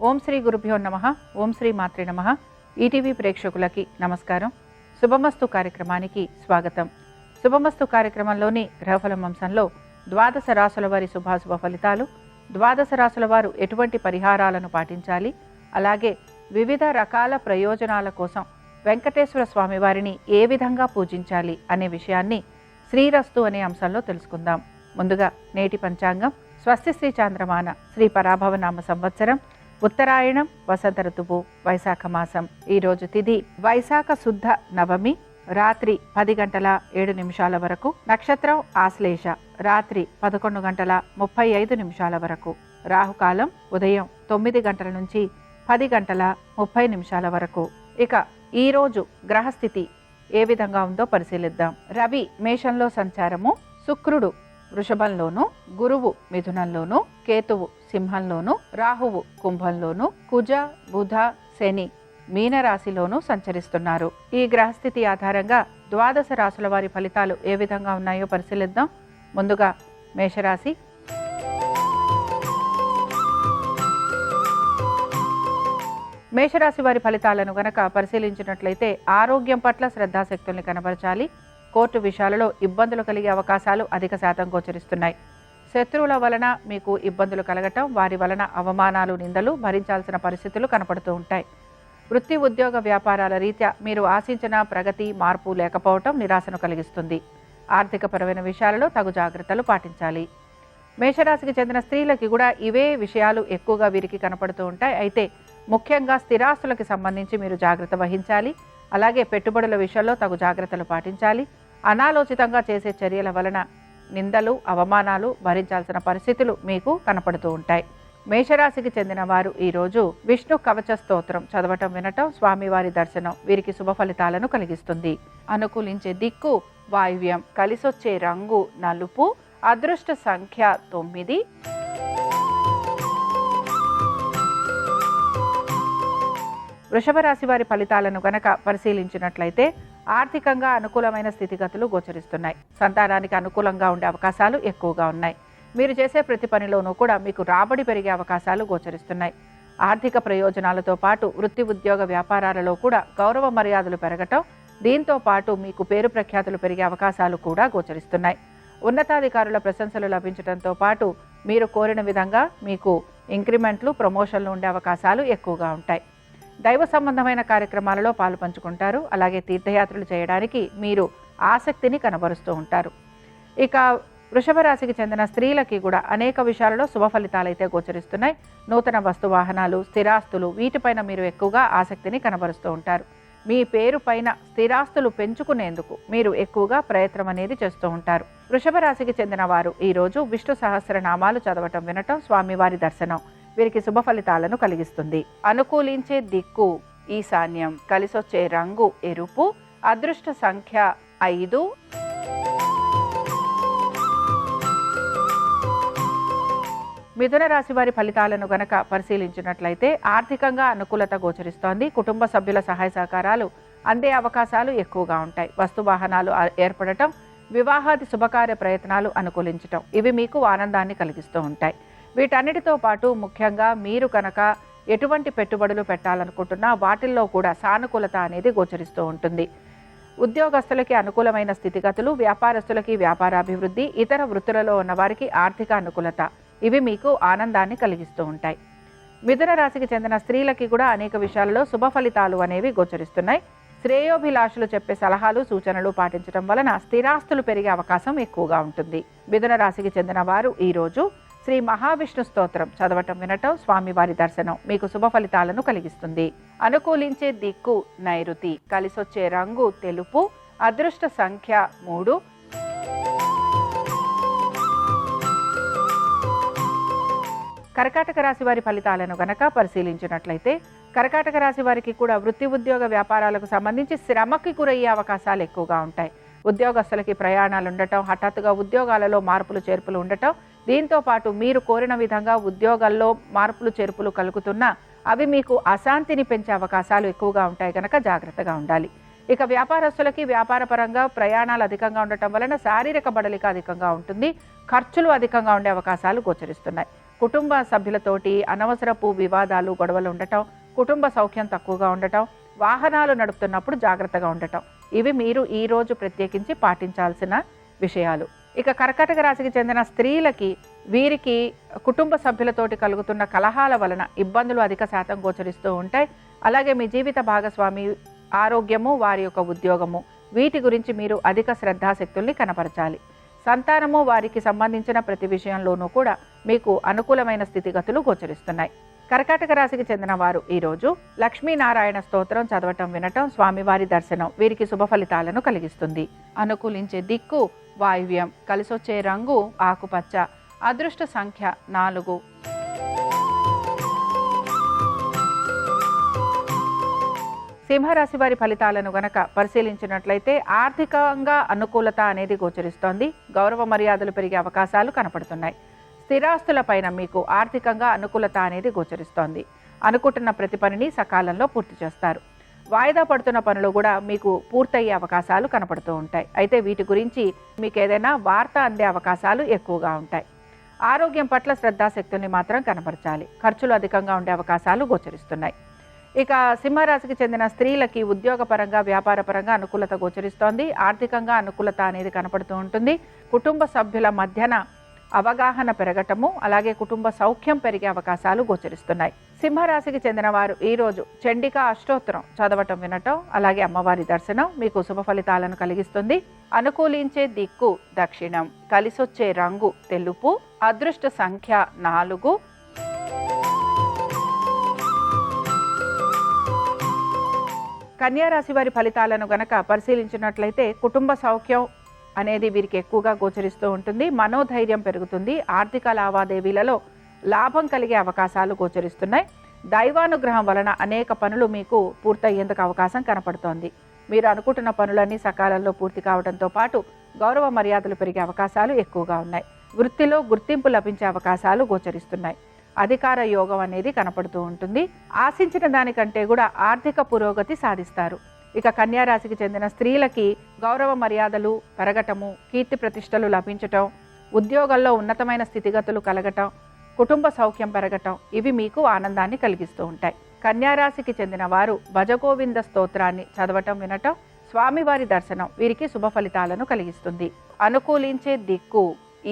ఓం శ్రీ గురుభ్యో నమః. ఓం శ్రీ మాత్రే నమః. ఈటీవీ ప్రేక్షకులకి నమస్కారం. శుభమస్తు కార్యక్రమానికి స్వాగతం. శుభమస్తు కార్యక్రమంలోని గ్రహఫలం అంశంలో ద్వాదశ రాశుల వారి శుభాశుభ ఫలితాలు, ద్వాదశ రాశుల వారు ఎటువంటి పరిహారాలను పాటించాలి, అలాగే వివిధ రకాల ప్రయోజనాల కోసం వెంకటేశ్వర స్వామి వారిని ఏ విధంగా పూజించాలి అనే విషయాన్ని శ్రీరస్తు అనే అంశంలో తెలుసుకుందాం. ముందుగా నేటి పంచాంగం. స్వస్తి శ్రీ చాంద్రమాన శ్రీ పరాభవనామ సంవత్సరం ఉత్తరాయణం వసంత ఋతువు వైశాఖ మాసం. ఈరోజు తిథి వైశాఖ శుద్ధ నవమి రాత్రి 10 గంటల 7 నిమిషాల వరకు. నక్షత్రం ఆశ్లేష రాత్రి 11 గంటల 35 నిమిషాల వరకు. రాహుకాలం ఉదయం 9 గంటల నుంచి 10 గంటల 30 నిమిషాల వరకు. ఇక ఈరోజు గ్రహస్థితి ఏ విధంగా ఉందో పరిశీలిద్దాం. రవి మేషంలో సంచారము, శుక్రుడు వృషభంలోను, గురువు మిథునంలోను, కేతువు సింహంలోను, రాహువు కుంభంలోను, కుజ బుధ శని మీనరాశిలోనూ సంచరిస్తున్నారు. ఈ గ్రహస్థితి ఆధారంగా ద్వాదశ రాశుల వారి ఫలితాలు ఏ విధంగా ఉన్నాయో పరిశీలిద్దాం. ముందుగా మేషరాశి. మేషరాశి వారి ఫలితాలను గనక పరిశీలించినట్లయితే ఆరోగ్యం పట్ల శ్రద్ధాశక్తుల్ని కనబరచాలి. కోర్టు విషయాలలో ఇబ్బందులు కలిగే అవకాశాలు అధిక శాతం గోచరిస్తున్నాయి. శత్రువుల వలన మీకు ఇబ్బందులు కలగటం, వారి వలన అవమానాలు నిందలు భరించాల్సిన పరిస్థితులు కనపడుతూ ఉంటాయి. వృత్తి ఉద్యోగ వ్యాపారాల రీత్యా మీరు ఆశించిన ప్రగతి మార్పు లేకపోవటం నిరాశను కలిగిస్తుంది. ఆర్థికపరమైన విషయాలలో తగు జాగ్రత్తలు పాటించాలి. మేషరాశికి చెందిన స్త్రీలకి కూడా ఇవే విషయాలు ఎక్కువగా వీరికి కనపడుతూ ఉంటాయి. అయితే ముఖ్యంగా స్థిరాస్తులకి సంబంధించి మీరు జాగ్రత్త వహించాలి. అలాగే పెట్టుబడుల విషయంలో తగు జాగ్రత్తలు పాటించాలి. అనాలోచితంగా చేసే చర్యల వలన నిందలు అవమానాలు భరించాల్సిన పరిస్థితులు మీకు కనపడుతూ ఉంటాయి. మేషరాశికి చెందిన వారు ఈరోజు విష్ణు కవచ స్తోత్రం చదవటం వినటం, స్వామివారి దర్శనం వీరికి శుభ ఫలితాలను కలిగిస్తుంది. అనుకూలించే దిక్కు వాయువ్యం, కలిసొచ్చే రంగు నలుపు, అదృష్ట సంఖ్య 9. వృషభ రాశి వారి ఫలితాలను గనక పరిశీలించినట్లయితే ఆర్థికంగా అనుకూలమైన స్థితిగతులు గోచరిస్తున్నాయి. సంతానానికి అనుకూలంగా ఉండే అవకాశాలు ఎక్కువగా ఉన్నాయి. మీరు చేసే ప్రతి పనిలోనూ కూడా మీకు రాబడి పెరిగే అవకాశాలు గోచరిస్తున్నాయి. ఆర్థిక ప్రయోజనాలతో పాటు వృత్తి ఉద్యోగ వ్యాపారాలలో కూడా గౌరవ మర్యాదలు పెరగటం, దీంతో పాటు మీకు పేరు ప్రఖ్యాతులు పెరిగే అవకాశాలు కూడా గోచరిస్తున్నాయి. ఉన్నతాధికారుల ప్రశంసలు లభించడంతో పాటు మీరు కోరిన విధంగా మీకు ఇంక్రిమెంట్లు ప్రమోషన్లు ఉండే అవకాశాలు ఎక్కువగా ఉంటాయి. దైవ సంబంధమైన కార్యక్రమాలలో పాలు పంచుకుంటారు. అలాగే తీర్థయాత్రలు చేయడానికి మీరు ఆసక్తిని కనబరుస్తూ ఉంటారు. ఇక వృషభ రాశికి చెందిన స్త్రీలకి కూడా అనేక విషయాలలో శుభ ఫలితాలు అయితే గోచరిస్తున్నాయి. నూతన వస్తు వాహనాలు, స్థిరాస్తులు వీటిపైన మీరు ఎక్కువగా ఆసక్తిని కనబరుస్తూ ఉంటారు. మీ పేరు పైన స్థిరాస్తులు పెంచుకునేందుకు మీరు ఎక్కువగా ప్రయత్నం అనేది చేస్తూ ఉంటారు. వృషభ రాశికి చెందిన వారు ఈరోజు విష్ణు సహస్రనామాలు చదవటం వినటం, స్వామివారి దర్శనం వీరికి శుభ ఫలితాలను కలిగిస్తుంది. అనుకూలించే దిక్కు ఈశాన్యం, కలిసొచ్చే రంగు ఎరుపు, అదృష్ట సంఖ్య 5. మిథున రాశి వారి ఫలితాలను గనక పరిశీలించినట్లయితే ఆర్థికంగా అనుకూలత గోచరిస్తోంది. కుటుంబ సభ్యుల సహాయ సహకారాలు అందే అవకాశాలు ఎక్కువగా ఉంటాయి. వస్తు వాహనాలు ఏర్పడటం, వివాహాది శుభకార్య ప్రయత్నాలు అనుకూలించటం ఇవి మీకు ఆనందాన్ని కలిగిస్తూ ఉంటాయి. వీటన్నిటితో పాటు ముఖ్యంగా మీరు కనుక ఎటువంటి పెట్టుబడులు పెట్టాలనుకుంటున్నా వాటిల్లో కూడా సానుకూలత అనేది గోచరిస్తూ ఉంటుంది. ఉద్యోగస్తులకి అనుకూలమైన స్థితిగతులు, వ్యాపారస్తులకి వ్యాపారాభివృద్ధి, ఇతర వృత్తులలో ఉన్నవారికి ఆర్థిక అనుకూలత ఇవి మీకు ఆనందాన్ని కలిగిస్తూ ఉంటాయి. మిథున రాశికి చెందిన స్త్రీలకి కూడా అనేక విషయాలలో శుభ ఫలితాలు అనేవి గోచరిస్తున్నాయి. శ్రేయోభిలాషులు చెప్పే సలహాలు సూచనలు పాటించడం వలన స్థిరాస్తులు పెరిగే అవకాశం ఎక్కువగా ఉంటుంది. మిథున రాశికి చెందిన వారు ఈరోజు శ్రీ మహావిష్ణు స్తోత్రం చదవటం వినటం, స్వామివారి దర్శనం మీకు శుభ ఫలితాలను కలిగిస్తుంది. అనుకూలించే దిక్కు నైరుతి, కలిసొచ్చే రంగు తెలుపు, అదృష్ట సంఖ్య 3. కర్కాటక రాశి వారి ఫలితాలను గనక పరిశీలించినట్లయితే కర్కాటక రాశి వారికి కూడా వృత్తి ఉద్యోగ వ్యాపారాలకు సంబంధించి శ్రమకి గురయ్యే అవకాశాలు ఎక్కువగా ఉంటాయి. ఉద్యోగస్తులకి ప్రయాణాలు ఉండటం, హఠాత్తుగా ఉద్యోగాలలో మార్పులు చేర్పులు ఉండటం, దీంతో పాటు మీరు కోరిన విధంగా ఉద్యోగాల్లో మార్పులు చేర్పులు కలుగుతున్నా అవి మీకు అశాంతిని పెంచే అవకాశాలు ఎక్కువగా ఉంటాయి కనుక జాగ్రత్తగా ఉండాలి. ఇక వ్యాపారస్తులకి వ్యాపారపరంగా ప్రయాణాలు అధికంగా ఉండటం వలన శారీరక బడలిక అధికంగా ఉంటుంది. ఖర్చులు అధికంగా ఉండే అవకాశాలు గోచరిస్తున్నాయి. కుటుంబ సభ్యులతోటి అనవసరపు వివాదాలు, గొడవలు ఉండటం, కుటుంబ సౌఖ్యం తక్కువగా ఉండటం, వాహనాలు నడుపుతున్నప్పుడు జాగ్రత్తగా ఉండటం, ఇవి మీరు ఈరోజు ప్రత్యేకించి పాటించాల్సిన విషయాలు. ఇక కర్కాటక రాశికి చెందిన స్త్రీలకి వీరికి కుటుంబ సభ్యులతోటి కలుగుతున్న కలహాల వలన ఇబ్బందులు అధిక శాతం గోచరిస్తూ ఉంటాయి. అలాగే మీ జీవిత భాగస్వామి ఆరోగ్యము, వారి యొక్క ఉద్యోగము, వీటి గురించి మీరు అధిక శ్రద్ధాశక్తుల్ని కనపరచాలి. సంతానము, వారికి సంబంధించిన ప్రతి విషయంలోనూ కూడా మీకు అనుకూలమైన స్థితిగతులు గోచరిస్తున్నాయి. కర్కాటక రాశికి చెందిన వారు ఈరోజు లక్ష్మీనారాయణ స్తోత్రం చదవటం, వినటం, స్వామివారి దర్శనం వీరికి శుభ ఫలితాలను కలిగిస్తుంది. అనుకూలించే దిక్కు వాయువ్యం, కలిసొచ్చే రంగు ఆకుపచ్చ, అదృష్ట సంఖ్య 4. సింహరాశి వారి ఫలితాలను గనక పరిశీలించినట్లయితే ఆర్థికంగా అనుకూలత అనేది గోచరిస్తోంది. గౌరవ మర్యాదలు పెరిగే అవకాశాలు కనపడుతున్నాయి. స్థిరాస్తులపైన మీకు ఆర్థికంగా అనుకూలత అనేది గోచరిస్తోంది. అనుకుంటున్న ప్రతి పనిని సకాలంలో పూర్తి చేస్తారు. వాయిదా పడుతున్న పనులు కూడా మీకు పూర్తయ్యే అవకాశాలు కనపడుతూ ఉంటాయి. అయితే వీటి గురించి మీకు ఏదైనా వార్త అందే అవకాశాలు ఎక్కువగా ఉంటాయి. ఆరోగ్యం పట్ల శ్రద్ధాశక్తుల్ని మాత్రం కనపరచాలి. ఖర్చులు అధికంగా ఉండే అవకాశాలు గోచరిస్తున్నాయి. ఇక సింహరాశికి చెందిన స్త్రీలకి ఉద్యోగపరంగా, వ్యాపారపరంగా అనుకూలత గోచరిస్తోంది. ఆర్థికంగా అనుకూలత అనేది కనపడుతూ ఉంటుంది. కుటుంబ సభ్యుల మధ్యన అవగాహన పెరగటము, అలాగే కుటుంబ సౌఖ్యం పెరిగే అవకాశాలు గోచరిస్తున్నాయి. సింహరాశికి చెందిన వారు ఈరోజు చండికా అష్టోత్తరం చదవటం, వినటం, అలాగే అమ్మవారి దర్శనం మీకు శుభ ఫలితాలను కలిగిస్తుంది. అనుకూలించే దిక్కు దక్షిణం, కలిసొచ్చే రంగు తెలుపు, అదృష్ట సంఖ్య 4. కన్యా రాశి వారి ఫలితాలను గనక పరిశీలించినట్లయితే కుటుంబ సౌఖ్యం అనేది వీరికి ఎక్కువగా గోచరిస్తూ ఉంటుంది. మనోధైర్యం పెరుగుతుంది. ఆర్థిక లావాదేవీలలో లాభం కలిగే అవకాశాలు గోచరిస్తున్నాయి. దైవానుగ్రహం వలన అనేక పనులు మీకు పూర్తయ్యేందుకు అవకాశం కనపడుతోంది. మీరు అనుకుంటున్న పనులన్నీ సకాలంలో పూర్తి కావడంతో పాటు గౌరవ మర్యాదలు పెరిగే అవకాశాలు ఎక్కువగా ఉన్నాయి. వృత్తిలో గుర్తింపు లభించే అవకాశాలు గోచరిస్తున్నాయి. అధికార యోగం అనేది కనపడుతూ ఉంటుంది. ఆశించిన దానికంటే కూడా ఆర్థిక పురోగతి సాధిస్తారు. ఇక కన్యా రాశికి చెందిన స్త్రీలకి గౌరవ మర్యాదలు పెరగటము, కీర్తి ప్రతిష్టలు లభించటం, ఉద్యోగంలో ఉన్నతమైన స్థితిగతులు కలగటం, కుటుంబ సౌఖ్యం పెరగటం, ఇవి మీకు ఆనందాన్ని కలిగిస్తూ ఉంటాయి. కన్యా రాశికి చెందిన వారు భజగోవింద స్తోత్రాన్ని చదవటం, వినటం, స్వామివారి దర్శనం వీరికి శుభ ఫలితాలను కలిగిస్తుంది. అనుకూలించే దిక్కు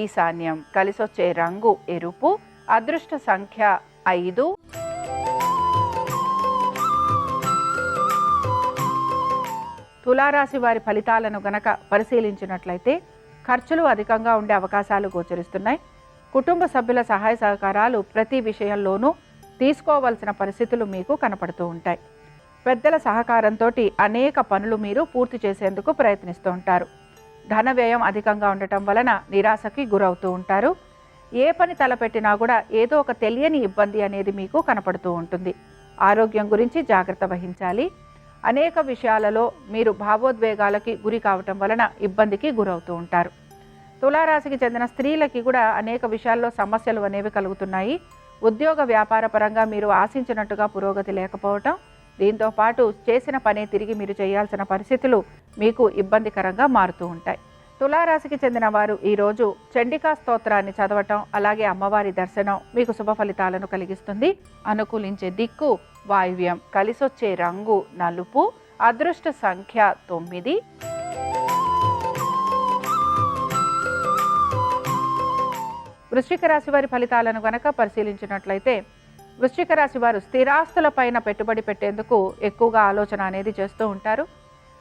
ఈశాన్యం, కలిసొచ్చే రంగు ఎరుపు, అదృష్ట సంఖ్య 5. తులారాశి వారి ఫలితాలను గనక పరిశీలించినట్లయితే ఖర్చులు అధికంగా ఉండే అవకాశాలు గోచరిస్తున్నాయి. కుటుంబ సభ్యుల సహాయ సహకారాలు ప్రతి విషయంలోనూ తీసుకోవలసిన పరిస్థితులు మీకు కనపడుతూ ఉంటాయి. పెద్దల సహకారంతో అనేక పనులు మీరు పూర్తి చేసేందుకు ప్రయత్నిస్తూ ఉంటారు. ధన వ్యయం అధికంగా ఉండటం వలన నిరాశకి గురవుతూ ఉంటారు. ఏ పని తలపెట్టినా కూడా ఏదో ఒక తెలియని ఇబ్బంది అనేది మీకు కనపడుతూ ఉంటుంది. ఆరోగ్యం గురించి జాగ్రత్త వహించాలి. అనేక విషయాలలో మీరు భావోద్వేగాలకి గురి కావటం వలన ఇబ్బందికి గురవుతూ ఉంటారు. తులారాశికి చెందిన స్త్రీలకి కూడా అనేక విషయాల్లో సమస్యలు అనేవి కలుగుతున్నాయి. ఉద్యోగ వ్యాపార పరంగా మీరు ఆశించినట్టుగా పురోగతి లేకపోవటం, దీంతో పాటు చేసిన పనే తిరిగి మీరు చేయాల్సిన పరిస్థితులు మీకు ఇబ్బందికరంగా మారుతూ ఉంటాయి. తులారాశికి చెందిన వారు ఈరోజు చండికా స్తోత్రాన్ని చదవటం, అలాగే అమ్మవారి దర్శనం మీకు శుభ ఫలితాలను కలిగిస్తుంది. అనుకూలించే దిక్కు వాయువ్యం, కలిసొచ్చే రంగు నలుపు, అదృష్ట సంఖ్య 9. వృశ్చిక రాశి వారి ఫలితాలను గనక పరిశీలించినట్లయితే వృశ్చిక రాశి వారు స్థిరాస్తులపైన పెట్టుబడి పెట్టేందుకు ఎక్కువగా ఆలోచన అనేది చేస్తూ ఉంటారు.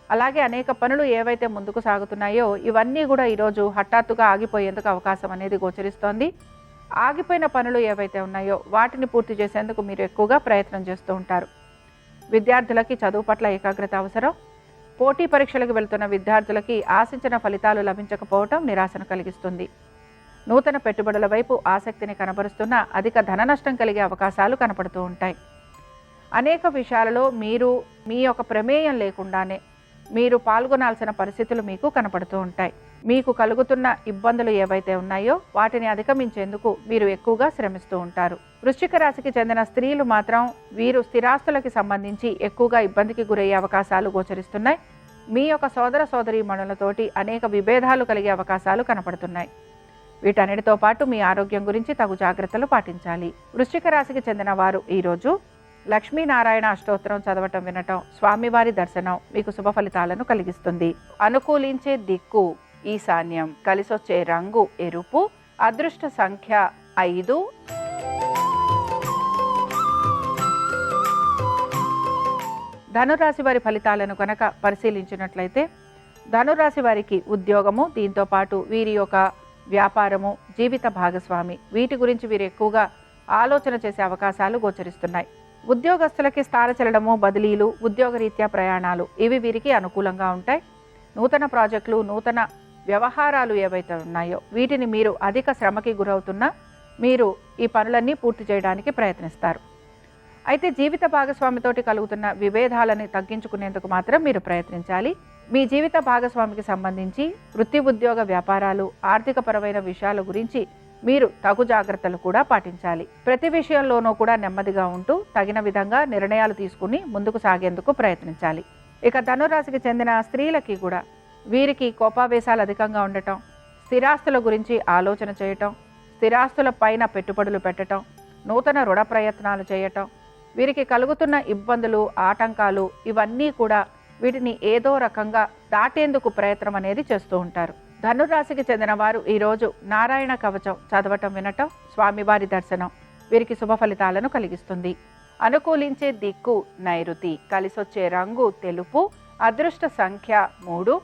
అలాగే అనేక పనులు ఏవైతే ముందుకు సాగుతున్నాయో ఇవన్నీ కూడా ఈరోజు హఠాత్తుగా ఆగిపోయేందుకు అవకాశం అనేది గోచరిస్తోంది. ఆగిపోయిన పనులు ఏవైతే ఉన్నాయో వాటిని పూర్తి చేసేందుకు మీరు ఎక్కువగా ప్రయత్నం చేస్తూ ఉంటారు. విద్యార్థులకి చదువు పట్ల ఏకాగ్రత అవసరం. పోటీ పరీక్షలకు వెళ్తున్న విద్యార్థులకి ఆశించిన ఫలితాలు లభించకపోవటం నిరాశను కలిగిస్తుంది. నూతన పెట్టుబడుల వైపు ఆసక్తిని కనబరుస్తున్న అధిక ధన నష్టం కలిగే అవకాశాలు కనపడుతూ ఉంటాయి. అనేక విషయాలలో మీరు మీ యొక్క ప్రమేయం లేకుండానే మీరు పాల్గొనాల్సిన పరిస్థితులు మీకు కనపడుతూ ఉంటాయి. మీకు కలుగుతున్న ఇబ్బందులు ఏవైతే ఉన్నాయో వాటిని అధిగమించేందుకు మీరు ఎక్కువగా శ్రమిస్తూ ఉంటారు. వృశ్చిక రాశికి చెందిన స్త్రీలు మాత్రం వీరు స్థిరాస్తులకి సంబంధించి ఎక్కువగా ఇబ్బందికి గురయ్యే అవకాశాలు గోచరిస్తున్నాయి. మీ యొక్క సోదర సోదరీమణులతోటి అనేక విభేదాలు కలిగే అవకాశాలు కనపడుతున్నాయి. వీటన్నిటితో పాటు మీ ఆరోగ్యం గురించి తగు జాగ్రత్తలు పాటించాలి. వృశ్చిక రాశికి చెందిన వారు ఈరోజు లక్ష్మీనారాయణ అష్టోత్తరం చదవటం వినటం, స్వామివారి దర్శనం మీకు శుభ ఫలితాలను కలిగిస్తుంది. అనుకూలించే దిక్కు ఈశాన్యం, కలిసొచ్చే రంగు ఎరుపు, అదృష్ట సంఖ్య 5. ధనురాశి వారి ఫలితాలను కనుక పరిశీలించినట్లయితే ధనురాశి వారికి ఉద్యోగము, దీంతో పాటు వీరి యొక్క వ్యాపారము, జీవిత భాగస్వామి, వీటి గురించి వీరు ఎక్కువగా ఆలోచన చేసే అవకాశాలు గోచరిస్తున్నాయి. ఉద్యోగస్తులకి స్థానచలనము, బదిలీలు, ఉద్యోగరీత్యా ప్రయాణాలు ఇవి వీరికి అనుకూలంగా ఉంటాయి. నూతన ప్రాజెక్టులు, నూతన వ్యవహారాలు ఏవైతే ఉన్నాయో వీటిని మీరు అధిక శ్రమకి గురవుతున్నా మీరు ఈ పనులన్నీ పూర్తి చేయడానికి ప్రయత్నిస్తారు. అయితే జీవిత భాగస్వామితోటి కలుగుతున్న విభేదాలని తగ్గించుకునేందుకు మాత్రం మీరు ప్రయత్నించాలి. మీ జీవిత భాగస్వామికి సంబంధించి వృత్తి, ఉద్యోగ, వ్యాపారాలు, ఆర్థికపరమైన విషయాల గురించి మీరు తగు జాగ్రత్తలు కూడా పాటించాలి. ప్రతి విషయంలోనూ కూడా నెమ్మదిగా ఉంటూ తగిన విధంగా నిర్ణయాలు తీసుకుని ముందుకు సాగేందుకు ప్రయత్నించాలి. ఇక ధనురాశికి చెందిన స్త్రీలకి కూడా వీరికి కోపావేశాలు అధికంగా ఉండటం, స్థిరాస్తుల గురించి ఆలోచన చేయటం, స్థిరాస్తుల పైన పెట్టుబడులు పెట్టడం, నూతన రుణ ప్రయత్నాలు చేయటం, వీరికి కలుగుతున్న ఇబ్బందులు, ఆటంకాలు ఇవన్నీ కూడా వీటిని ఏదో రకంగా దాటేందుకు ప్రయత్నం అనేది చేస్తూ ఉంటారు. ధనురాశికి చెందిన వారు ఈరోజు నారాయణ కవచం చదవటం వినటం, స్వామివారి దర్శనం వీరికి శుభ ఫలితాలను కలిగిస్తుంది. అనుకూలించే దిక్కు నైరుతి, కలిసొచ్చే రంగు తెలుపు, అదృష్ట సంఖ్య 3.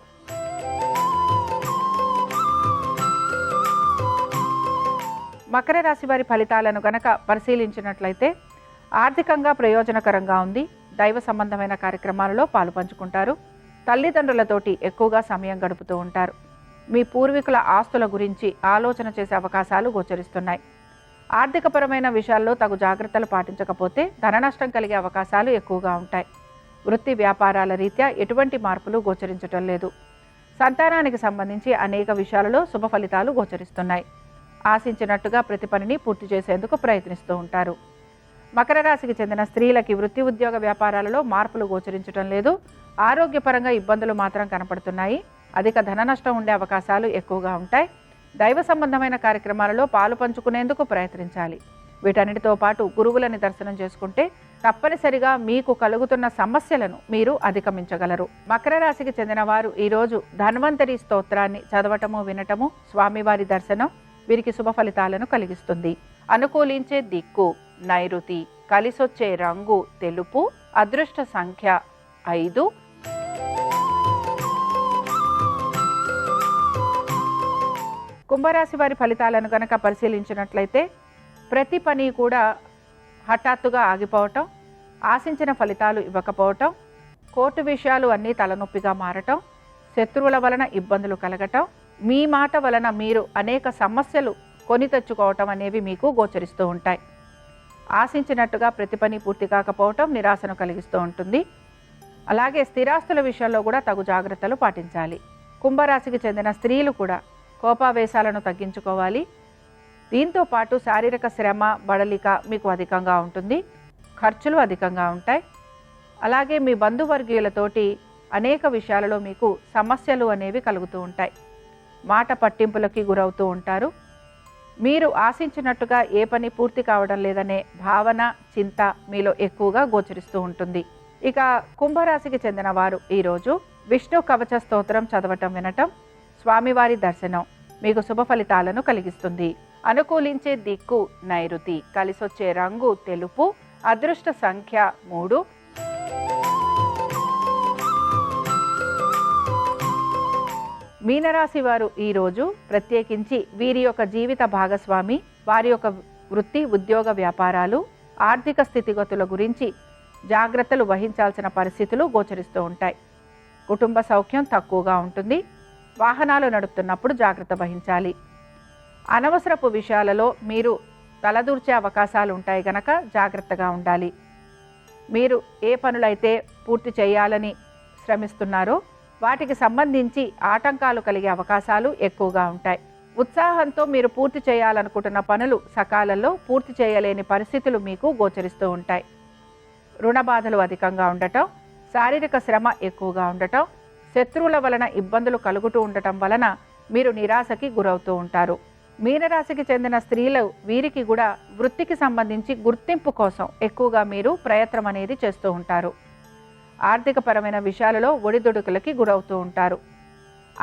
మకర రాశి వారి ఫలితాలను గనక పరిశీలించినట్లయితే ఆర్థికంగా ప్రయోజనకరంగా ఉంది. దైవ సంబంధమైన కార్యక్రమాలలో పాలు పంచుకుంటారు. తల్లిదండ్రులతోటి ఎక్కువగా సమయం గడుపుతూ ఉంటారు. మీ పూర్వీకుల ఆస్తుల గురించి ఆలోచన చేసే అవకాశాలు గోచరిస్తున్నాయి. ఆర్థికపరమైన విషయాల్లో తగు జాగ్రత్తలు పాటించకపోతే ధన నష్టం కలిగే అవకాశాలు ఎక్కువగా ఉంటాయి. వృత్తి వ్యాపారాల రీత్యా ఎటువంటి మార్పులు గోచరించటం లేదు. సంతానానికి సంబంధించి అనేక విషయాలలో శుభ ఫలితాలు గోచరిస్తున్నాయి. ఆశించినట్టుగా ప్రతి పనిని పూర్తి చేసేందుకు ప్రయత్నిస్తూ ఉంటారు. మకర రాశికి చెందిన స్త్రీలకి వృత్తి, ఉద్యోగ, వ్యాపారాలలో మార్పులు గోచరించడం లేదు. ఆరోగ్యపరంగా ఇబ్బందులు మాత్రం కనపడుతున్నాయి. అధిక ధన నష్టం ఉండే అవకాశాలు ఎక్కువగా ఉంటాయి. దైవ సంబంధమైన కార్యక్రమాలలో పాలు పంచుకునేందుకు ప్రయత్నించాలి. వీటన్నిటితో పాటు గురువులని దర్శనం చేసుకుంటే తప్పనిసరిగా మీకు కలుగుతున్న సమస్యలను మీరు అధిగమించగలరు. మకర రాశికి చెందిన వారు ఈరోజు ధన్వంతరి స్తోత్రాన్ని చదవటము, వినటము, స్వామివారి దర్శనం వీరికి శుభ ఫలితాలను కలిగిస్తుంది. అనుకూలించే దిక్కు నైరుతి, కలిసొచ్చే రంగు తెలుపు, అదృష్ట సంఖ్య 5. కుంభరాశి వారి ఫలితాలను గనక పరిశీలించినట్లయితే ప్రతి పని కూడా హఠాత్తుగా ఆగిపోవటం, ఆశించిన ఫలితాలు ఇవ్వకపోవటం, కోర్టు విషయాలు అన్నీ తలనొప్పిగా మారటం, శత్రువుల వలన ఇబ్బందులు కలగటం, మీ మాట వలన మీరు అనేక సమస్యలు కొని తెచ్చుకోవటం అనేవి మీకు గోచరిస్తూ ఉంటాయి. ఆశించినట్టుగా ప్రతి పని పూర్తి కాకపోవటం నిరాశను కలిగిస్తూ ఉంటుంది. అలాగే స్థిరాస్తుల విషయంలో కూడా తగు జాగ్రత్తలు పాటించాలి. కుంభరాశికి చెందిన స్త్రీలు కూడా కోపావేశాలను తగ్గించుకోవాలి. దీంతో పాటు శారీరక శ్రమ, బడలిక మీకు అధికంగా ఉంటుంది. ఖర్చులు అధికంగా ఉంటాయి. అలాగే మీ బంధువర్గీయులతోటి అనేక విషయాలలో మీకు సమస్యలు అనేవి కలుగుతూ ఉంటాయి. మాట పట్టింపులకి గురవుతూ ఉంటారు. మీరు ఆశించినట్టుగా ఏ పని పూర్తి కావడం లేదనే భావన, చింత మీలో ఎక్కువగా గోచరిస్తూ ఉంటుంది. ఇక కుంభరాశికి చెందిన వారు ఈరోజు విష్ణు కవచ స్తోత్రం చదవటం, వినటం, స్వామివారి దర్శనం మీకు శుభ ఫలితాలను కలిగిస్తుంది. అనుకూలించే దిక్కు నైరుతి, కలిసొచ్చే రంగు తెలుపు, అదృష్ట సంఖ్య 3. మీనరాశి వారు ఈరోజు ప్రత్యేకించి వీరి యొక్క జీవిత భాగస్వామి, వారి యొక్క వృత్తి, ఉద్యోగ, వ్యాపారాలు, ఆర్థిక స్థితిగతుల గురించి జాగ్రత్తలు వహించాల్సిన పరిస్థితులు గోచరిస్తూ ఉంటాయి. కుటుంబ సౌఖ్యం తక్కువగా ఉంటుంది. వాహనాలు నడుపుతున్నప్పుడు జాగ్రత్త వహించాలి. అనవసరపు విషయాలలో మీరు తలదూర్చే అవకాశాలు ఉంటాయి గనక జాగ్రత్తగా ఉండాలి. మీరు ఏ పనులైతే పూర్తి చేయాలని శ్రమిస్తున్నారో వాటికి సంబంధించి ఆటంకాలు కలిగే అవకాశాలు ఎక్కువగా ఉంటాయి. ఉత్సాహంతో మీరు పూర్తి చేయాలనుకుంటున్న పనులు సకాలంలో పూర్తి చేయలేని పరిస్థితులు మీకు గోచరిస్తూ ఉంటాయి. రుణ బాధలు అధికంగా ఉండటం, శారీరక శ్రమ ఎక్కువగా ఉండటం, శత్రువుల వలన ఇబ్బందులు కలుగుతూ ఉండటం వలన మీరు నిరాశకి గురవుతూ ఉంటారు. మీనరాశికి చెందిన స్త్రీలు వీరికి కూడా వృత్తికి సంబంధించి గుర్తింపు కోసం ఎక్కువగా మీరు ప్రయత్నం అనేది చేస్తూ ఉంటారు. ఆర్థికపరమైన విషయాలలో ఒడిదుడుకులకి గురవుతూ ఉంటారు.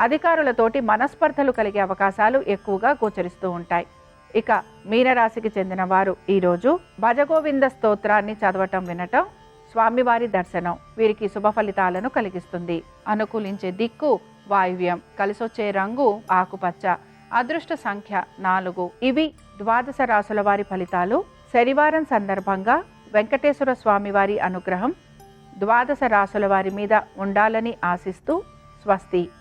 అధికారులతోటి మనస్పర్ధలు కలిగే అవకాశాలు ఎక్కువగా గోచరిస్తూ ఉంటాయి. ఇక మీనరాశికి చెందిన వారు ఈరోజు భజగోవింద స్తోత్రాన్ని చదవటం, వినటం, స్వామివారి దర్శనం వీరికి శుభ ఫలితాలను కలిగిస్తుంది. అనుకూలించే దిక్కు వాయువ్యం, కలిసొచ్చే రంగు ఆకుపచ్చ, అదృష్ట సంఖ్య 4. ఇవి ద్వాదశ రాశుల వారి ఫలితాలు. శనివారం సందర్భంగా వెంకటేశ్వర స్వామి వారి అనుగ్రహం ద్వాదశ రాశుల వారి మీద ఉండాలని ఆశిస్తూ స్వస్తి.